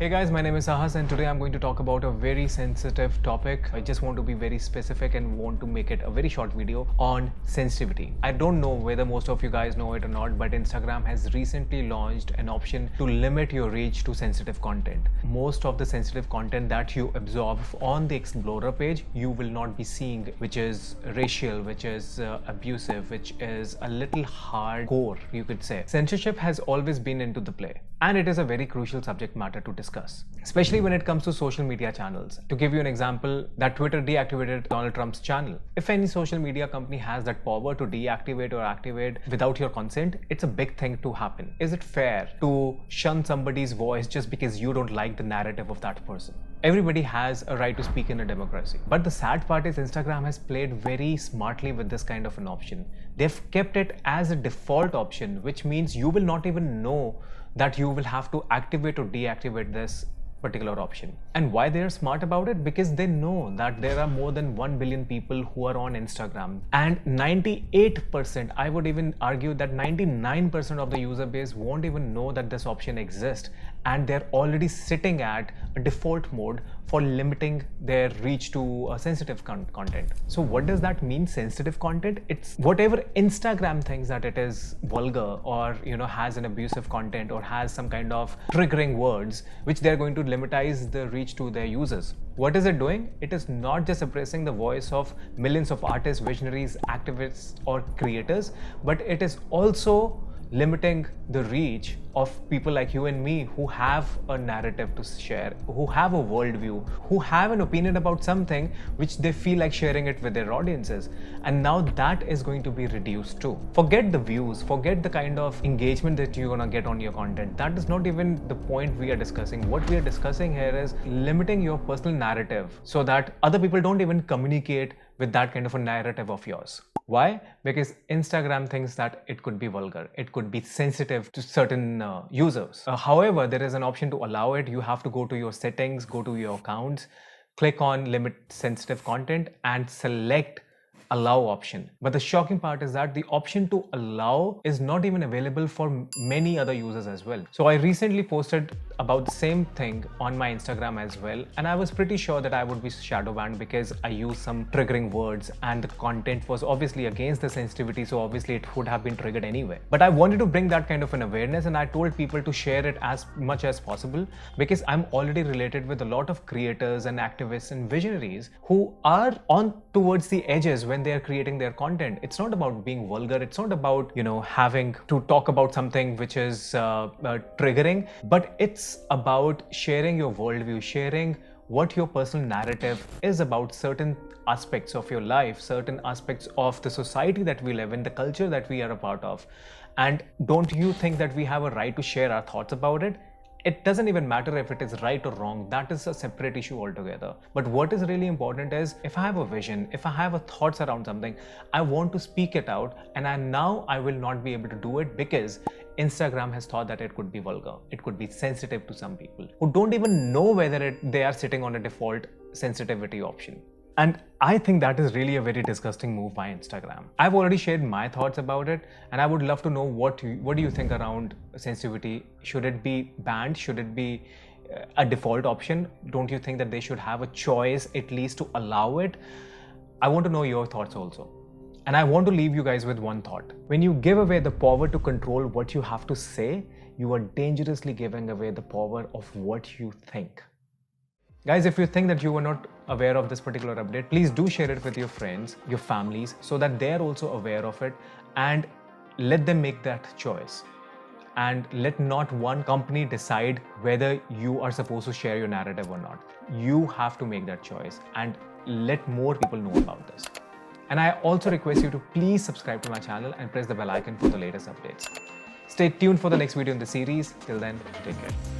Hey guys, my name is Sahas and today I'm going to talk about a very sensitive topic. I just want to be very specific and want to make it a very short video on sensitivity. I don't know whether most of you guys know it or not, but Instagram has recently launched an option to limit your reach to sensitive content. Most of the sensitive content that you absorb on the Explorer page, you will not be seeing, which is racial, which is abusive, which is a little hardcore, you could say. Censorship has always been into the play, and it is a very crucial subject matter to discuss, especially when it comes to social media channels. To give you an example, that Twitter deactivated Donald Trump's channel. If any social media company has that power to deactivate or activate without your consent, it's a big thing to happen. Is it fair to shun somebody's voice just because you don't like the narrative of that person? Everybody has a right to speak in a democracy. But the sad part is Instagram has played very smartly with this kind of an option. They've kept it as a default option, which means you will not even know that you will have to activate or deactivate this particular option. And why they are smart about it? Because they know that there are more than 1 billion people who are on Instagram, and 98%, I would even argue that 99% of the user base won't even know that this option exists, and they're already sitting at a default mode for limiting their reach to sensitive content. So what does that mean, sensitive content? It's whatever Instagram thinks that it is vulgar or has an abusive content or has some kind of triggering words which they're going to limitize the reach to their users. What is it doing? It is not just suppressing the voice of millions of artists, visionaries, activists or creators, but it is also limiting the reach of people like you and me who have a narrative to share, who have a worldview, who have an opinion about something which they feel like sharing it with their audiences. And now that is going to be reduced too. Forget the views, forget the kind of engagement that you're gonna get on your content. That is not even the point we are discussing. What we are discussing here is limiting your personal narrative so that other people don't even communicate with that kind of a narrative of yours. Why? Because Instagram thinks that it could be vulgar, it could be sensitive to certain users. However, there is an option to allow it. You have to go to your settings, go to your accounts, click on limit sensitive content and select allow option. But the shocking part is that the option to allow is not even available for many other users as well. So I recently posted about the same thing on my Instagram as well, and I was pretty sure that I would be shadow banned because I used some triggering words and the content was obviously against the sensitivity, so obviously it would have been triggered anyway. But I wanted to bring that kind of an awareness, and I told people to share it as much as possible because I'm already related with a lot of creators and activists and visionaries who are on towards the edges when they are creating their content. It's not about being vulgar, it's not about having to talk about something which is triggering, but it's about sharing your worldview, sharing what your personal narrative is about certain aspects of your life, certain aspects of the society that we live in, the culture that we are a part of. And don't you think that we have a right to share our thoughts about it? It doesn't even matter if it is right or wrong. That is a separate issue altogether. But what is really important is, if I have a vision, if I have a thoughts around something, I want to speak it out, and now I will not be able to do it because Instagram has thought that it could be vulgar, it could be sensitive to some people who don't even know whether they are sitting on a default sensitivity option. And I think that is really a very disgusting move by Instagram. I've already shared my thoughts about it, and I would love to know what do you think around sensitivity. Should it be banned? Should it be a default option? Don't you think that they should have a choice at least to allow it? I want to know your thoughts also. And I want to leave you guys with one thought. When you give away the power to control what you have to say, you are dangerously giving away the power of what you think. Guys, if you think that you were not aware of this particular update, please do share it with your friends, your families, so that they're also aware of it, and let them make that choice. And let not one company decide whether you are supposed to share your narrative or not. You have to make that choice and let more people know about this. And I also request you to please subscribe to my channel and press the bell icon for the latest updates. Stay tuned for the next video in the series. Till then, take care.